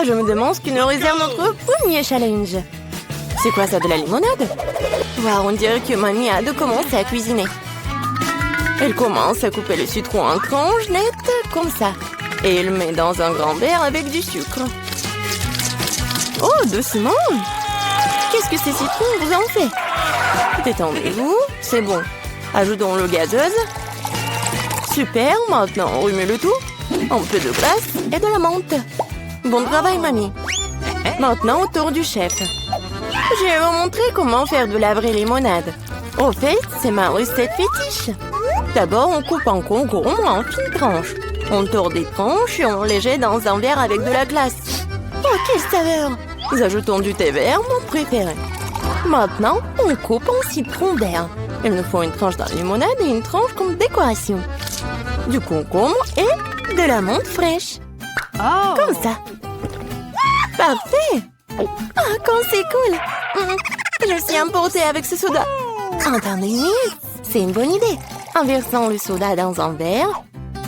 Je me demande ce que nous réserve notre premier challenge. C'est quoi ça, de la limonade? Waouh, on dirait que mamie a hâte de commencer à cuisiner. Elle commence à couper le citron en tranches nettes, comme ça. Et elle met dans un grand verre avec du sucre. Oh, doucement! Qu'est-ce que ces citrons vous en fait? Détendez-vous, c'est bon. Ajoutons le gazeuse. Super, maintenant on remet le tout. Un peu de glace et de la menthe. Bon travail, mamie. Maintenant, au tour du chef. Je vais vous montrer comment faire de la vraie limonade. Au fait, c'est ma recette fétiche. D'abord, on coupe un concombre en fines tranches. On tord des tranches et on les jette dans un verre avec de la glace. Oh, quelle saveur! Nous ajoutons du thé vert, mon préféré. Maintenant, on coupe en citron vert. Il nous faut une tranche de limonade et une tranche comme décoration. Du concombre et de la menthe fraîche. Oh. Comme ça. Parfait! Ah, quand c'est cool! Je suis emportée avec ce soda. Attendez une minute, c'est une bonne idée. En versant le soda dans un verre.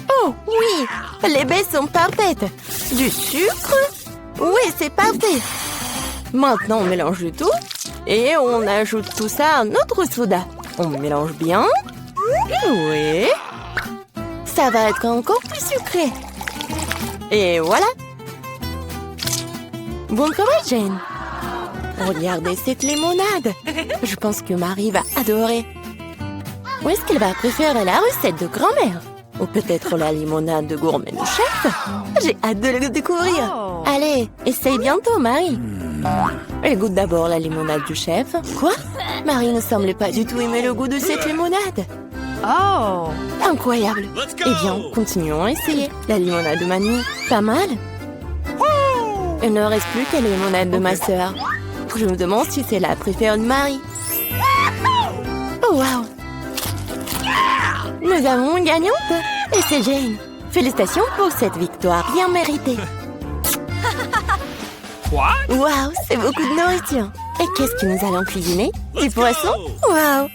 Oh, oui! Les baies sont parfaites. Du sucre? Oui, c'est parfait. Maintenant, on mélange le tout. Et on ajoute tout ça à notre soda. On mélange bien. Oui. Ça va être encore plus sucré. Et voilà. Bon travail, Jane. Regardez cette limonade. Je pense que Marie va adorer. Ou est-ce qu'elle va préférer la recette de grand-mère? Ou peut-être la limonade de gourmet du chef? J'ai hâte de le découvrir. Allez, essaye bientôt, Marie. Elle goûte d'abord la limonade du chef. Quoi? Marie ne semble pas du tout aimer le goût de cette limonade. Oh. Incroyable. Eh bien, continuons à essayer. La limonade de mamie, pas mal. Il ne reste plus que la limonade de ma sœur. Je me demande si c'est la préférée de Marie. Oh, wow. Nous avons une gagnante. Et c'est Jane. Félicitations pour cette victoire bien méritée. Wow, c'est beaucoup de nourriture. Et qu'est-ce que nous allons cuisiner? Du poisson? Wow.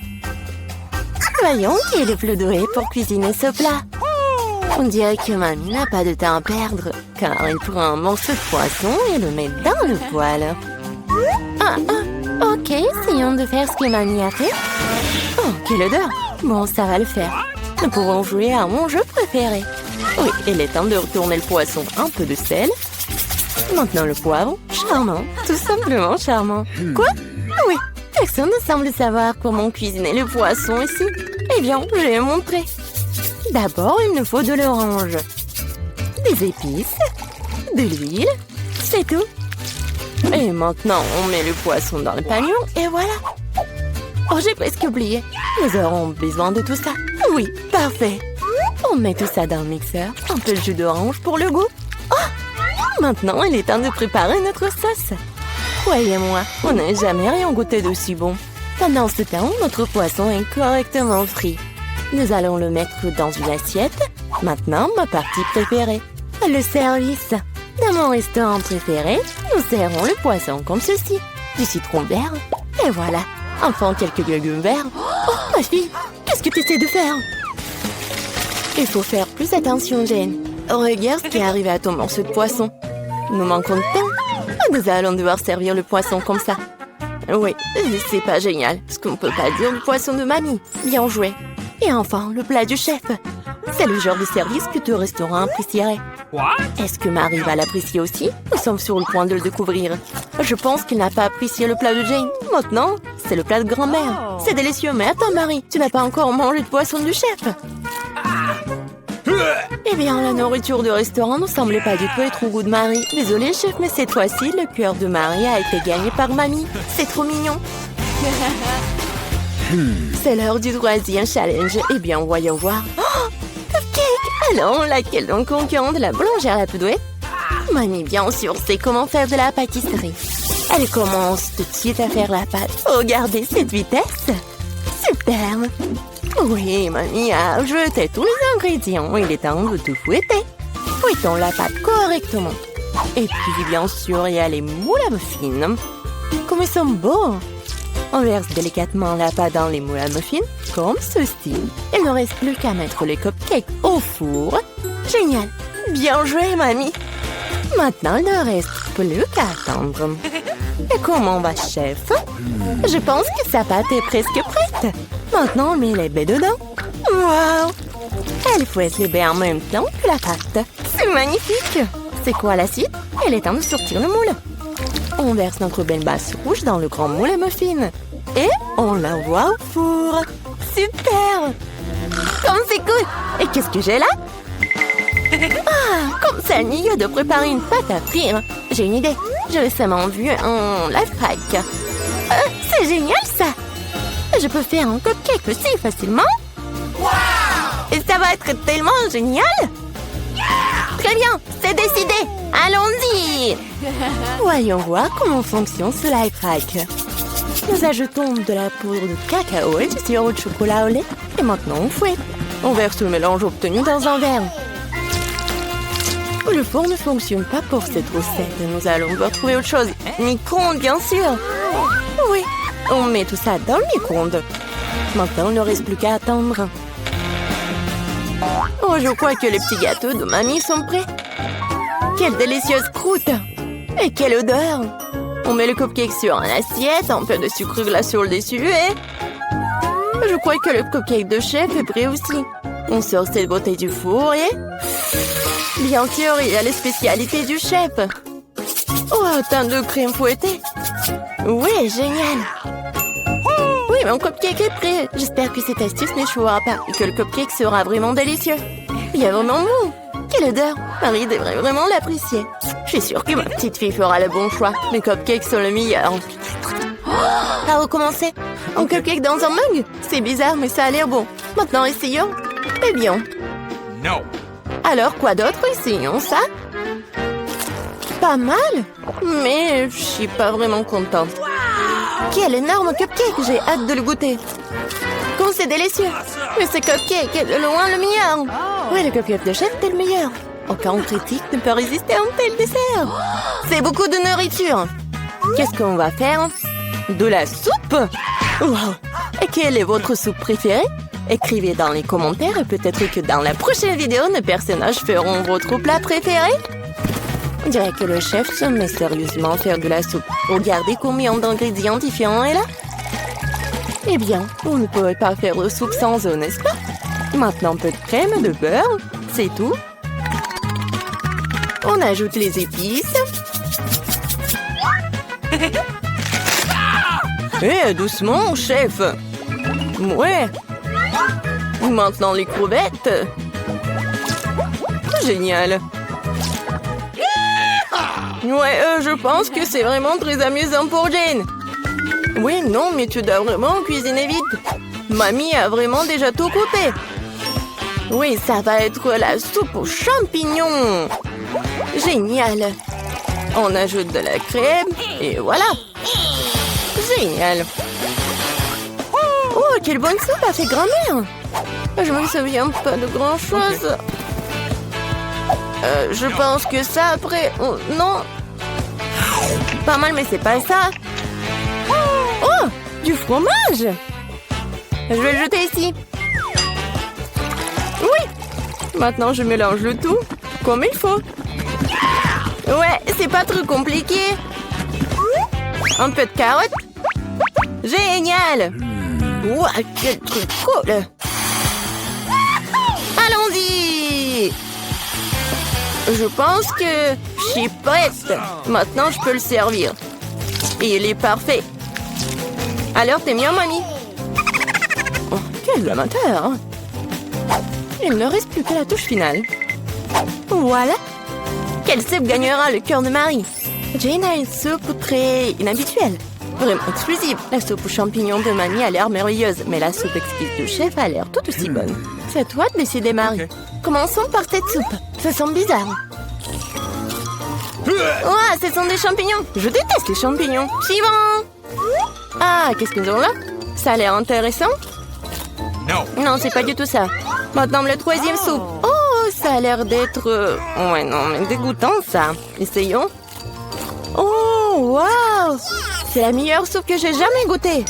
Voyons qui est le plus doué pour cuisiner ce plat. On dirait que mamie n'a pas de temps à perdre, car elle prend un morceau de poisson et le met dans le poêle. Ok, essayons de faire ce que mamie a fait. Oh, quelle odeur! Bon, ça va le faire. Nous pouvons jouer à mon jeu préféré. Oui, il est temps de retourner le poisson. Un peu de sel. Maintenant le poivre. Charmant, tout simplement charmant. Quoi? Oui, personne ne semble savoir comment cuisiner le poisson ici. Eh bien, je vais montrer. D'abord, il nous faut de l'orange, des épices, de l'huile, c'est tout. Et maintenant, on met le poisson dans le panier et voilà. Oh, j'ai presque oublié. Nous aurons besoin de tout ça. Oui, parfait. On met tout ça dans le mixeur. Un peu de jus d'orange pour le goût. Oh, maintenant, il est temps de préparer notre sauce. Croyez-moi, on n'a jamais rien goûté d'aussi bon. Pendant ce temps, notre poisson est correctement frit. Nous allons le mettre dans une assiette. Maintenant, ma partie préférée, le service. Dans mon restaurant préféré, nous serrons le poisson comme ceci. Du citron vert. Et voilà. Enfin, quelques légumes verts. Oh, ma fille, qu'est-ce que tu essaies de faire? Il faut faire plus attention, Jane. Regarde ce qui est arrivé à ton morceau de poisson. Nous manquons de temps. Nous allons devoir servir le poisson comme ça. Oui, c'est pas génial. Ce qu'on peut pas dire du poisson de mamie. Bien joué. Et enfin, le plat du chef. C'est le genre de service que tout restaurant apprécierait. Est-ce que Marie va l'apprécier aussi? Nous sommes sur le point de le découvrir. Je pense qu'il n'a pas apprécié le plat de Jane. Maintenant, c'est le plat de grand-mère. C'est délicieux, mais attends, Marie, tu n'as pas encore mangé de poisson du chef. Eh bien, la nourriture du restaurant ne semblait pas du tout être au goût de Marie. Désolée, chef, mais cette fois-ci, le cœur de Marie a été gagné par mamie. C'est trop mignon. C'est l'heure du troisième challenge. Eh bien, voyons voir. Oh, cupcake! Alors, laquelle donc concurrente de la boulangère la plus douée? Mamie, bien sûr, sait comment faire de la pâtisserie. Elle commence tout de suite à faire la pâte. Regardez cette vitesse! Superbe! Oui, mamie a jeté tous les ingrédients. Il est temps de tout fouetter. Fouettons la pâte correctement. Et puis, bien sûr, il y a les moules à muffins. Comme ils sont beaux! On verse délicatement la pâte dans les moules à muffins, comme ceci. Il ne reste plus qu'à mettre les cupcakes au four. Génial! Bien joué, mamie! Maintenant, il ne reste plus qu'à attendre. Et comment va, chef? Je pense que sa pâte est presque prête. Maintenant, on met les baies dedans. Wow! Elle fouette les baies en même temps que la pâte. C'est magnifique! C'est quoi la suite? Il est temps de sortir le moule. On verse notre belle base rouge dans le grand moule à muffins. Et on l'envoie au four. Super! Comme c'est cool! Et qu'est-ce que j'ai là? Ah, comme ça, Nia de préparer une pâte à frire. J'ai une idée. J'ai récemment vu un lifehack. C'est génial, ça! Je peux faire un cupcake aussi facilement. Wow! Et ça va être tellement génial! Yeah! Très bien, c'est décidé. Allons-y! Voyons voir comment fonctionne ce lifehack. Nous ajoutons de la poudre de cacao et du sirop de chocolat au lait. Et maintenant, on fouette. On verse le mélange obtenu dans un verre. Le four ne fonctionne pas pour cette recette. Nous allons devoir trouver autre chose. Micro-ondes, bien sûr. Oui, on met tout ça dans le micro-ondes. Maintenant, il ne reste plus qu'à attendre. Oh, je crois que les petits gâteaux de mamie sont prêts. Quelle délicieuse croûte! Et quelle odeur! On met le cupcake sur une assiette, un peu de sucre glace sur le dessus et... Je crois que le cupcake de chef est prêt aussi. On sort cette bouteille du four et... Bien sûr, il y a les spécialités du chef. Oh, tant de crème fouettée. Oui, génial. Oui, mon cupcake est prêt. J'espère que cette astuce n'échouera pas et que le cupcake sera vraiment délicieux. Il est vraiment bon. Quelle odeur. Marie devrait vraiment l'apprécier. Je suis sûre que ma petite fille fera le bon choix. Mes cupcakes sont le meilleur. À recommencer. Un cupcake dans un mug? C'est bizarre, mais ça a l'air bon. Maintenant, essayons. Eh bien. Non. Alors, quoi d'autre? Essayons ça. Pas mal, mais je suis pas vraiment contente. Quel énorme cupcake! J'ai hâte de le goûter. Comme c'est délicieux! Mais ce cupcake est de loin le meilleur! Oui, le cupcake de chef est le meilleur. Aucun critique ne peut résister à un tel dessert. C'est beaucoup de nourriture. Qu'est-ce qu'on va faire? De la soupe? Wow! Et quelle est votre soupe préférée? Écrivez dans les commentaires et peut-être que dans la prochaine vidéo, nos personnages feront votre plat préféré. On dirait que le chef se met sérieusement à faire de la soupe. Regardez combien d'ingrédients différents est là. Eh bien, on ne pourrait pas faire de soupe sans eux, n'est-ce pas? Maintenant, un peu de crème, de beurre, c'est tout. On ajoute les épices. Eh, doucement, chef. Ouais. Maintenant, les crevettes. Génial. Ouais, je pense que c'est vraiment très amusant pour Jane. Oui, non, mais tu dois vraiment cuisiner vite. Mamie a vraiment déjà tout coupé. Oui, ça va être la soupe aux champignons. Génial. On ajoute de la crème et voilà. Génial. Oh, quelle bonne soupe a fait grand-mère. Je me souviens pas de grand-chose. Je pense que ça après... Oh, non. Pas mal, mais c'est pas ça. Oh, du fromage. Je vais le jeter ici. Oui. Maintenant, je mélange le tout comme il faut. Ouais, c'est pas trop compliqué. Un peu de carottes. Génial. Ouah, quel truc cool. Allons-y. Je pense que je suis prête. Maintenant, je peux le servir. Et il est parfait. Alors, t'es bien, mamie? Oh, quel amateur, hein? Il ne reste plus que la touche finale. Voilà. Quelle soupe gagnera le cœur de Marie? Jane a une soupe très inhabituelle. Vraiment exclusive. La soupe aux champignons de mamie a l'air merveilleuse, mais la soupe exquise du chef a l'air tout aussi bonne. C'est à toi de décider, Marie. Commençons par cette soupe. Ça semble bizarre. Ouah, ce sont des champignons. Je déteste les champignons. Suivant. Ah, qu'est-ce que nous avons là? Ça a l'air intéressant. Non, c'est pas du tout ça. Maintenant, le troisième soupe. Oh, ça a l'air d'être... Ouais, non, mais dégoûtant, ça. Essayons. Oh, waouh! C'est la meilleure soupe que j'ai jamais goûtée.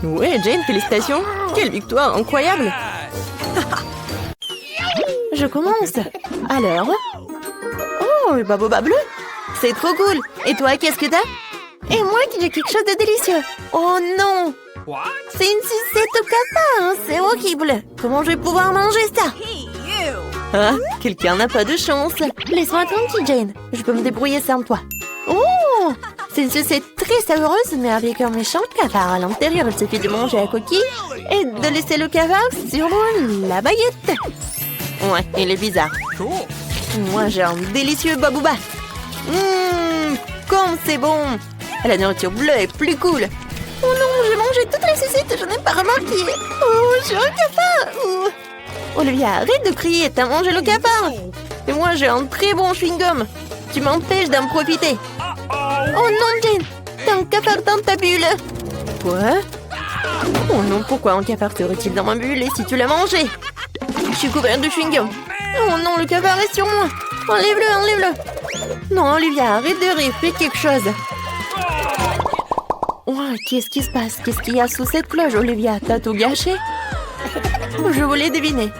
Ouais, Jane, félicitations. Quelle victoire incroyable. Je commence. Alors? Oh, le baboba bleu. C'est trop cool. Et toi, qu'est-ce que t'as? Et moi, j'ai quelque chose de délicieux. Oh non! C'est une sucette au cafard. C'est horrible. Comment je vais pouvoir manger ça? Ah, quelqu'un n'a pas de chance. Laisse-moi tranquille, Jane. Je peux me débrouiller sans toi. Oh! C'est une sucette très savoureuse, mais avec un méchant cafard à l'intérieur. Il suffit de manger la coquille et de laisser le cafard sur la baguette. Ouais, il est bizarre. Moi, j'ai un délicieux babouba. Comme c'est bon. La nourriture bleue est plus cool. Oh non, j'ai mangé toutes les sucettes, je n'ai pas remarqué. Oh, j'ai un cafard. Oh. Olivia, arrête de crier, t'as mangé le cafard. Et moi, j'ai un très bon chewing-gum. Tu m'empêches d'en profiter. Oh non, Jane, t'as un cafard dans ta bulle. Quoi? Oh non, pourquoi un cafard serait-il dans ma bulle et si tu l'as mangé? Je suis couverte de chewing-gum. Oh non, le cafard est sur moi. Enlève-le, enlève-le. Non, Olivia, arrête de rire, fais quelque chose. Oh, qu'est-ce qui se passe? Qu'est-ce qu'il y a sous cette cloche, Olivia? T'as tout gâché? Je voulais deviner.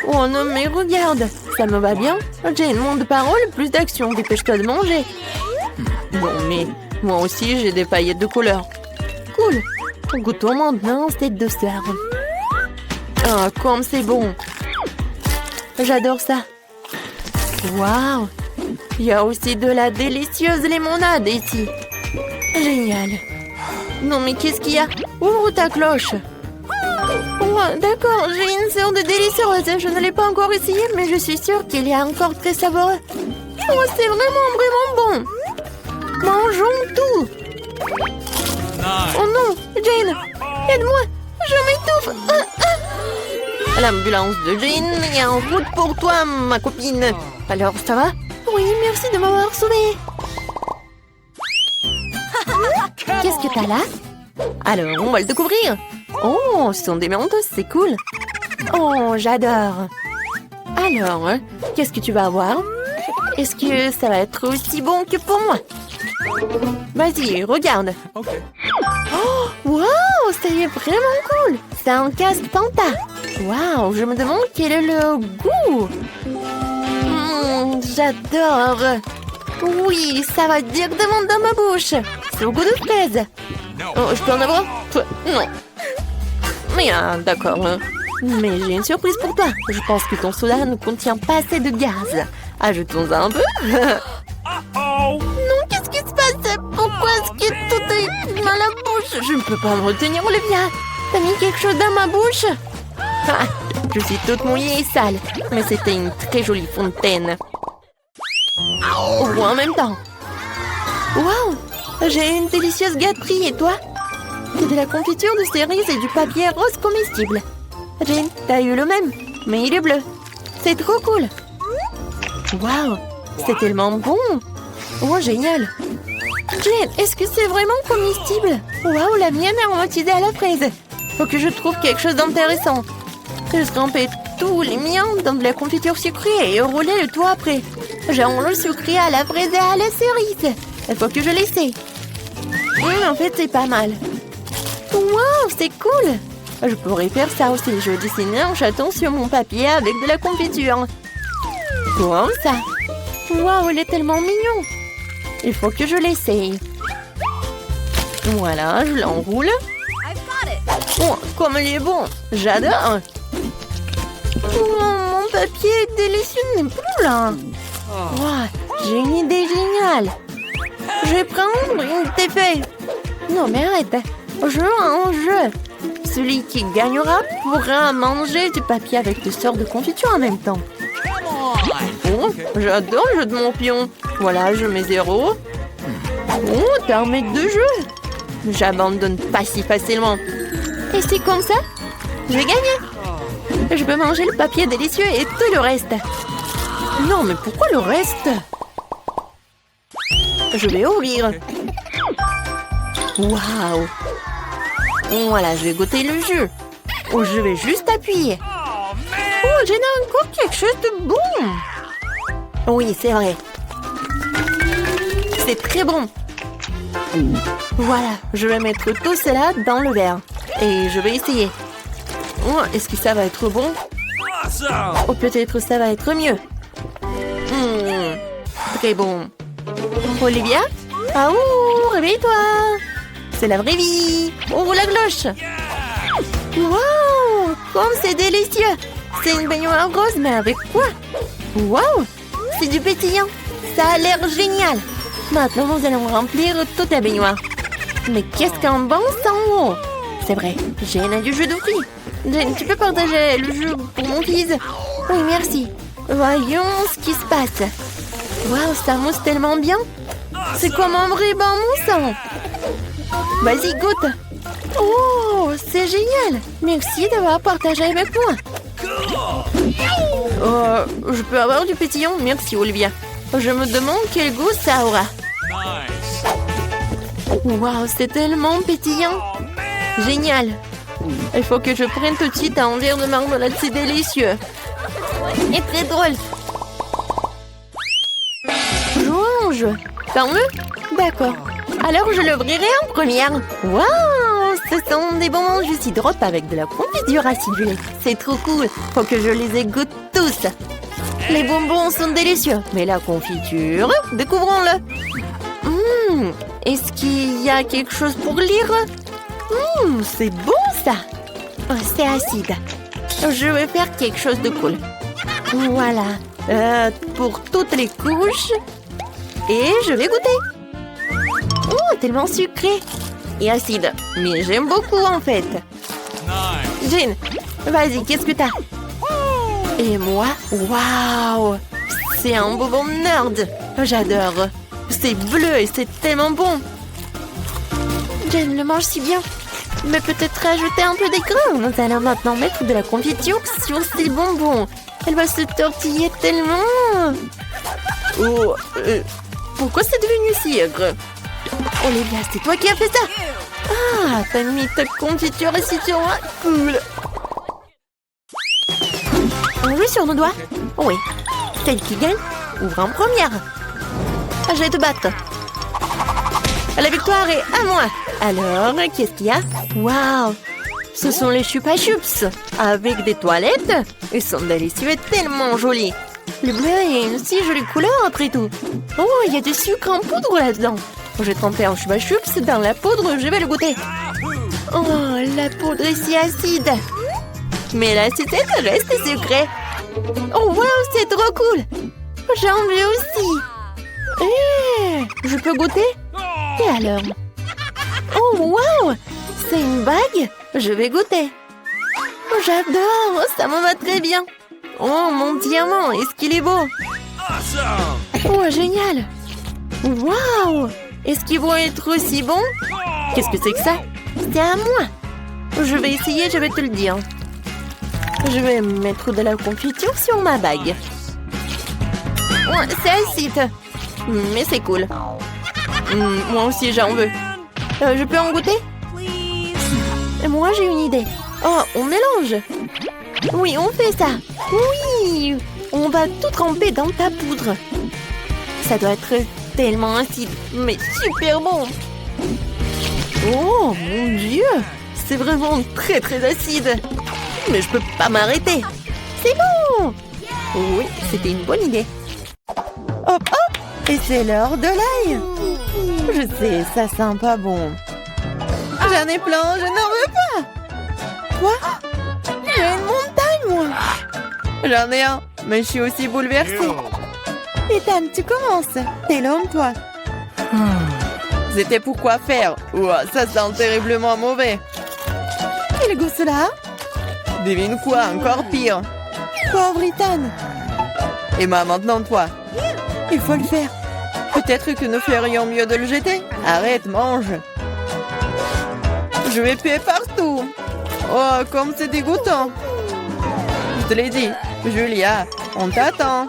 Oh non, mais regarde, ça me va bien. Jane, moins de paroles, plus d'action. Dépêche-toi de manger. Bon, mais moi aussi, j'ai des paillettes de couleur. Cool. Goûtons maintenant cette douceur. Ah, comme c'est bon. J'adore ça. Waouh. Il y a aussi de la délicieuse limonade ici. Génial. Non, mais qu'est-ce qu'il y a? Ouvre ta cloche. Oh, d'accord, j'ai une sorte de délicieuse. Je ne l'ai pas encore essayé, mais je suis sûre qu'il y a encore très savoureux. Oh, c'est vraiment, vraiment bon. Mangeons tout. Oh non, Jane, aide-moi. Je m'étouffe. L'ambulance de Jane est en route pour toi, ma copine. Alors, ça va? Oui, merci de m'avoir sauvée. Qu'est-ce que t'as là? Alors, on va le découvrir. Oh, ce sont des mentos, c'est cool. Oh, j'adore. Alors, qu'est-ce que tu vas avoir? Est-ce que ça va être aussi bon que pour moi? Vas-y, regarde. Oh, wow, c'est vraiment cool. C'est un casque Panta. Wow, je me demande quel est le goût. J'adore. Oui, ça va directement dans ma bouche. C'est au goût de fraise. Oh, je peux en avoir? Non. Mais d'accord. Mais j'ai une surprise pour toi. Je pense que ton soda ne contient pas assez de gaz. Ajoutons un peu. Non, qu'est-ce qui se passe? Pourquoi est-ce que tout est dans la bouche? Je ne peux pas me retenir, Olivia. T'as mis quelque chose dans ma bouche? Ah, je suis toute mouillée et sale. Mais c'était une très jolie fontaine. Ou en même temps. Waouh! J'ai une délicieuse gâterie, et toi? C'est de la confiture de cerises et du papier rose comestible. Jane, t'as eu le même, mais il est bleu. C'est trop cool. Waouh! C'est tellement bon. Oh, génial. Jane, est-ce que c'est vraiment comestible? Waouh, la mienne est aromatisée à la fraise. Faut que je trouve quelque chose d'intéressant. Je trempais tous les miens dans de la confiture sucrée et roulais le tout après. Genre le sucré à la fraise et à la cerise. Il faut que je l'essaie. En fait, c'est pas mal. Waouh, c'est cool. Je pourrais faire ça aussi. Je dessinais un chaton sur mon papier avec de la confiture. Comme ça. Waouh, il est tellement mignon. Il faut que je l'essaye. Voilà, je l'enroule. Oh, comme il est bon. J'adore. Oh, mon papier est délicieux n'est plus là. Wow, j'ai une idée géniale. Je vais prendre une TP. Non, mais arrête. Je veux un jeu. Celui qui gagnera pourra manger du papier avec des sortes de confiture en même temps. Oh, j'adore le jeu de mon pion. Voilà, je mets 0. Oh, t'as un mec de jeu. J'abandonne pas si facilement. Et c'est comme ça, je vais gagner. Je peux manger le papier délicieux et tout le reste. Non, mais pourquoi le reste? Je vais ouvrir. Waouh. Voilà, je vais goûter le jus. Oh, je vais juste appuyer. Oh, j'ai encore quelque chose de bon. Oui, c'est vrai. C'est très bon. Voilà, je vais mettre tout cela dans le verre. Et je vais essayer. Oh, est-ce que ça va être bon? Oh, peut-être ça va être mieux. très bon. Olivia? Ah ouh, réveille-toi! C'est la vraie vie! Ouvre la cloche! Waouh! Comme c'est délicieux! C'est une baignoire rose, mais avec quoi? Waouh! C'est du pétillant! Ça a l'air génial! Maintenant, nous allons remplir toute la baignoire. Mais qu'est-ce qu'un bon sang! C'est vrai, Jane a du jus de fruits. Jane, tu peux partager le jus pour mon fils? Oui, merci. Voyons ce qui se passe. Waouh, ça mousse tellement bien. C'est comme un vrai bon moussant. Vas-y, goûte. Oh, c'est génial. Merci d'avoir partagé avec moi. Je peux avoir du pétillant? Merci, Olivia. Je me demande quel goût ça aura. Waouh, c'est tellement pétillant. Génial. Il faut que je prenne tout de suite un verre de marmelade, c'est délicieux. Et très drôle. Rouge. Tant mieux? D'accord. Alors je l'ouvrirai en première. Waouh, ce sont des bonbons jus hydrope avec de la confiture acidulée. C'est trop cool. Faut que je les égoutte tous. Les bonbons sont délicieux. Mais la confiture, découvrons-le. Est-ce qu'il y a quelque chose pour lire? C'est bon ça. Oh, c'est acide. Je vais faire quelque chose de cool. Voilà. Pour toutes les couches. Et je vais goûter. Oh, tellement sucré. Et acide. Mais j'aime beaucoup en fait. Jane, vas-y, qu'est-ce que t'as? Et moi? Waouh! C'est un bonbon nerd. J'adore. C'est bleu et c'est tellement bon. Jane le mange si bien. Mais peut-être rajouter un peu d'écran. Nous allons maintenant mettre de la confiture sur ces bonbons. Elle va se tortiller tellement. Oh, pourquoi c'est devenu si aigre? Olivia, c'est toi qui as fait ça? Ah, t'as mis ta confiture ici sur moi. Cool. On joue sur nos doigts? Oui. Celle qui gagne ouvre en première. Je vais te battre. La victoire est à moi. Alors, qu'est-ce qu'il y a? Waouh! Ce sont les Chupa Chups avec des toilettes. Ils sont délicieux et tellement jolis. Le bleu est une si jolie couleur après tout. Oh, il y a du sucre en poudre là-dedans. J'ai trempé un Chupa Chups dans la poudre, je vais le goûter. Oh, la poudre est si acide. Mais la sucette reste sucrée. Oh, waouh, c'est trop cool. J'en veux aussi. Je peux goûter? Et alors? Oh, waouh! C'est une bague? Je vais goûter. Oh, j'adore! Ça me va très bien. Oh, mon diamant! Est-ce qu'il est beau? Oh, génial! Waouh! Est-ce qu'ils vont être aussi bons? Qu'est-ce que c'est que ça? C'est à moi! Je vais essayer, je vais te le dire. Je vais mettre de la confiture sur ma bague. Oh, c'est acide. Mais c'est cool. Moi aussi, j'en veux. Je peux en goûter? Et moi, j'ai une idée. Oh, on mélange. Oui, on fait ça. Oui, on va tout tremper dans ta poudre. Ça doit être tellement acide, mais super bon. Oh, mon Dieu. C'est vraiment très, très acide. Mais je peux pas m'arrêter. C'est bon. Oui, c'était une bonne idée. Hop, hop. Et c'est l'heure de l'ail. Je sais, ça sent pas bon. J'en ai plein, je n'en veux pas. Quoi? J'ai une montagne, moi. J'en ai un, mais je suis aussi bouleversée. Ethan, tu commences. T'es l'homme, toi. C'était pour quoi faire? Ouah, ça sent terriblement mauvais. Quel goût cela? Devine quoi, encore pire. Pauvre Ethan. Emma, maintenant toi. Il faut le faire. Peut-être que nous ferions mieux de le jeter. Arrête, mange. Je vais puer partout. Oh, comme c'est dégoûtant. Je te l'ai dit. Julia, on t'attend.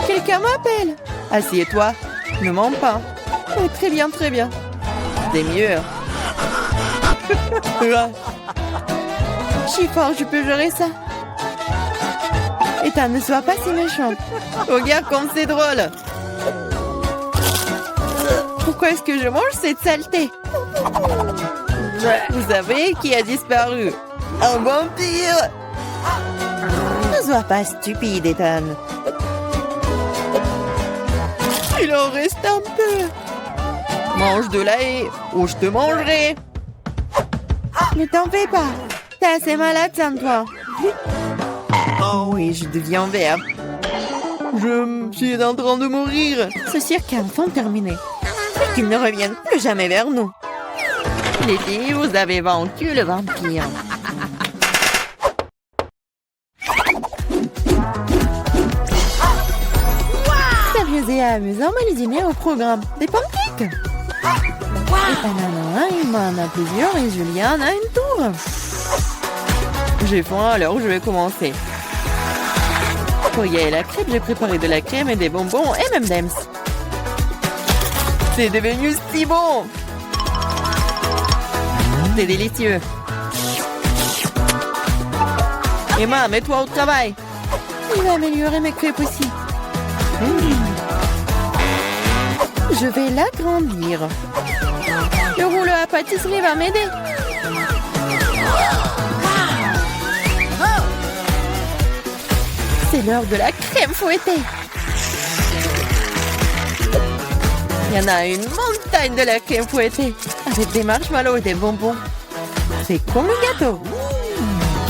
Quelqu'un m'appelle. Assieds-toi. Ne mens pas. Oh, très bien, très bien. C'est mieux. Je suis fort, je peux gérer ça. Ethan, ne sois pas si méchant. Regarde comme c'est drôle. Pourquoi est-ce que je mange cette saleté? Vous savez qui a disparu? Un vampire! Ne sois pas stupide, Ethan. Il en reste un peu. Mange de la haie ou je te mangerai. Ne t'en fais pas. T'es assez malade sans toi. Oh oui, je deviens vert. Je suis en train de mourir. Ce cirque est enfin terminé. Et qu'ils ne reviennent plus jamais vers nous. Les filles, vous avez vaincu le vampire. Sérieux et amusant, mais les dîners au programme. Des pancakes. Et Panama, il m'en a plusieurs et Julien en a une tour. J'ai faim, alors je vais commencer. Pour y aller la crêpe, j'ai préparé de la crème et des bonbons et même d'Ems. C'est devenu si bon! C'est délicieux. Emma, mets-toi au travail. Il va améliorer mes crêpes aussi. Je vais l'agrandir. Le rouleau à pâtisserie va m'aider. C'est l'heure de la crème fouettée. Il y en a une montagne de la crème fouettée avec des marshmallows et des bonbons. C'est comme un gâteau.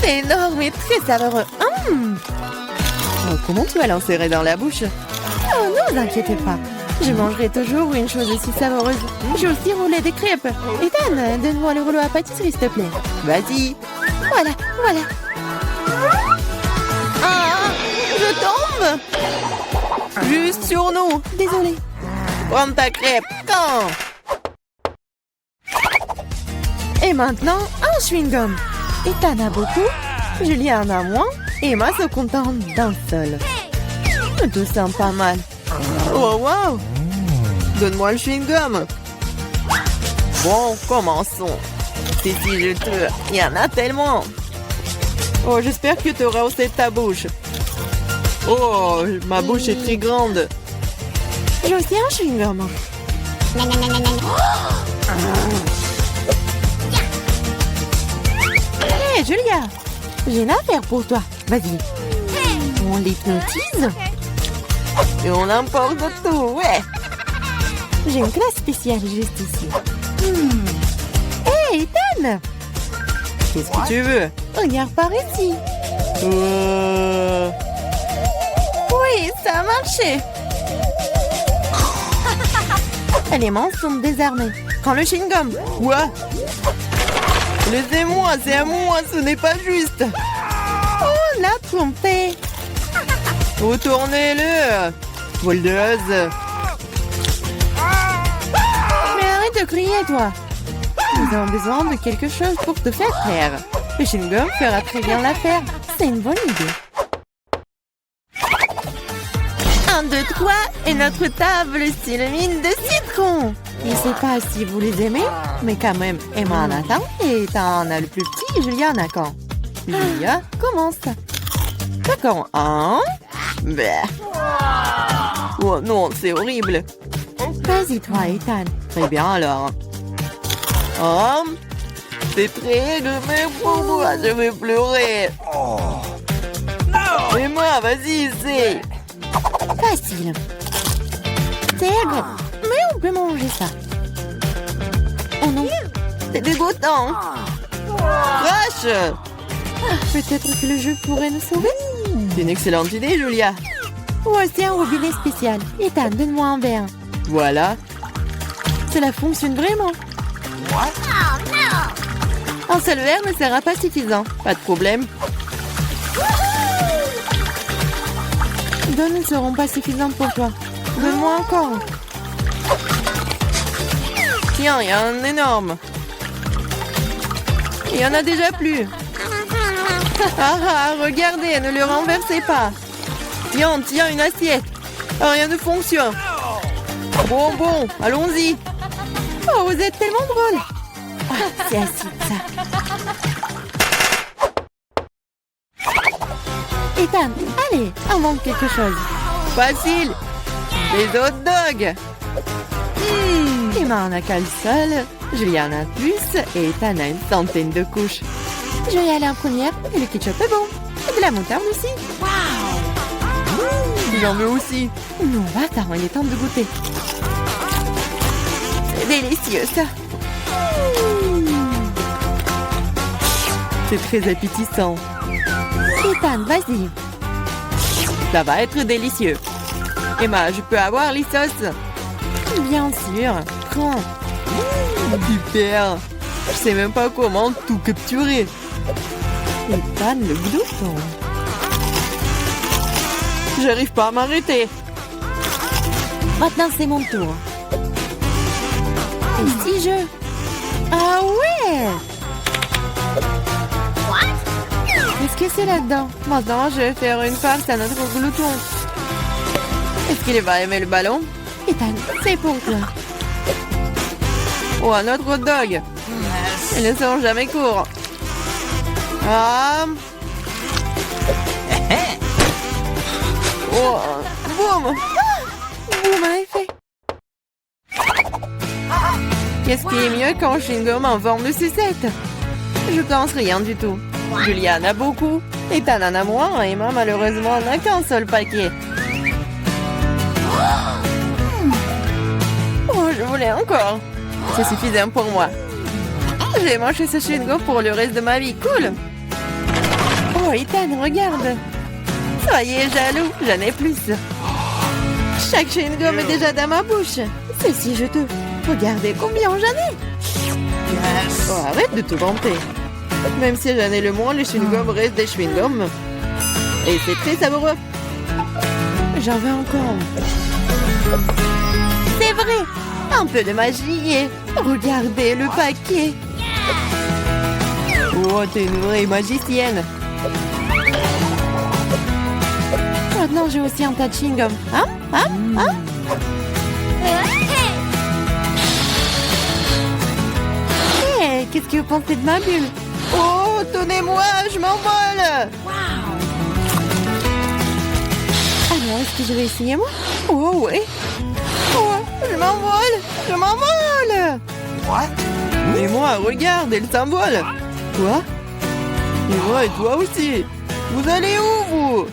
C'est énorme et très savoureux. Oh, comment tu vas l'insérer dans la bouche? Oh, ne vous inquiétez pas. Je mangerai toujours une chose aussi savoureuse. J'ai aussi roulé des crêpes. Ethan, donne-moi le rouleau à pâtisserie, s'il te plaît. Vas-y. Voilà, voilà. Ah, je tombe. Juste sur nous. Désolée. Prends ta crêpe. Quand? Et maintenant, un chewing-gum. Ethan a beaucoup, Julien en a moins, et Emma se contente d'un seul. Tout sent pas mal. Oh, wow! Donne-moi le chewing-gum. Bon, commençons. Si je te... Il y en a tellement. Oh, j'espère que tu auras aussi ta bouche. Oh, ma bouche est très grande. J'ai aussi un chewing-gum. Hé, Julia, j'ai une affaire pour toi. Vas-y. On l'hypnotise et on emporte tout, ouais. J'ai une classe spéciale juste ici. Hé, Ethan! Qu'est-ce que tu veux? Regarde par ici. Oui, ça a marché. Les mains sont désarmées. Prends le chewing-gum. Quoi? Laissez-moi, c'est à moi, ce n'est pas juste. Oh, la trompée. Retournez-le. Voldeuse. Mais arrête de crier, toi. Nous avons besoin de quelque chose pour te faire taire. Le chewing-gum fera très bien l'affaire. C'est une bonne idée. 1, 2, 3 et notre table s'illumine de citron. Je ne sais pas si vous les aimez, mais quand même, Emma en a tant et t'en as le plus petit et Julia en a quand. Julia, commence. D'accord, 1. Oh non, c'est horrible. Vas-y toi, Ethan. Très bien alors. Oh, c'est très mais pour moi, je vais pleurer. Emma, vas-y, essaye. Facile. C'est aigre, mais on peut manger ça. Oh non, c'est dégoûtant. Crash. Peut-être que le jeu pourrait nous sauver. C'est une excellente idée, Julia. Voici un robinet spécial. Ethan, donne-moi un verre. Voilà. Cela fonctionne vraiment. Un seul verre ne sera pas suffisant. Pas de problème. Deux ne seront pas suffisants pour toi. Donne-moi encore. Tiens, il y a un énorme. Il y en a déjà plus. Regardez, ne le renversez pas. Tiens, une assiette. Rien ne fonctionne. Bon, allons-y. Oh, vous êtes tellement drôle. C'est acide, ça. Ethan, allez, invente quelque chose. Facile. Des hot dogs. Emma en a qu'un seul, Julia en a plus et Ethan a une centaine de couches. Je vais aller en première et le ketchup est bon. Et de la moutarde aussi. J'en veux aussi. Non, attends, il est temps de goûter. C'est délicieux, ça. C'est très appétissant. Ethan, vas-y. Ça va être délicieux. Emma, je peux avoir les sauces? Bien sûr. Prends. Super. Je sais même pas comment tout capturer. Ethan, le glouton. J'arrive pas à m'arrêter. Maintenant, c'est mon tour. Et si je... Ah ouais! Qu'est-ce que c'est là-dedans? Maintenant, je vais faire une farce à notre glouton. Est-ce qu'il va aimer le ballon? Ethan, c'est pour toi. Oh, un autre hot dog. Ils ne sont jamais courts. Ah. Oh, boum. Boum, à effet. Qu'est-ce qui est mieux qu'un chewing-gum en forme de sucette? Je pense rien du tout. Julia en a beaucoup. Ethan en a moins. Et Emma, malheureusement, n'a qu'un seul paquet. Oh, je voulais encore. C'est suffisant pour moi. Je vais manger ce chewing-gum pour le reste de ma vie. Cool. Oh, Ethan, regarde. Soyez jaloux, j'en ai plus. Chaque chewing-gum est déjà dans ma bouche. C'est si juteux. Regardez combien j'en ai. Oh, arrête de te vanter. Même si j'en ai le moins, les chewing-gums restent des chewing-gums. Et c'est très savoureux. J'en veux encore. C'est vrai. Un peu de magie et... Regardez le paquet. Oh, t'es une vraie magicienne. Maintenant, j'ai aussi un tas de chewing-gum. Hey, qu'est-ce que vous pensez de ma bulle? Oh, tenez-moi, je m'envole. Alors, est-ce que je vais essayer, moi? Oh, oui. Oh, je m'envole. Et moi, regarde, elle s'envole. Quoi? Et moi et toi aussi. Vous allez où, vous?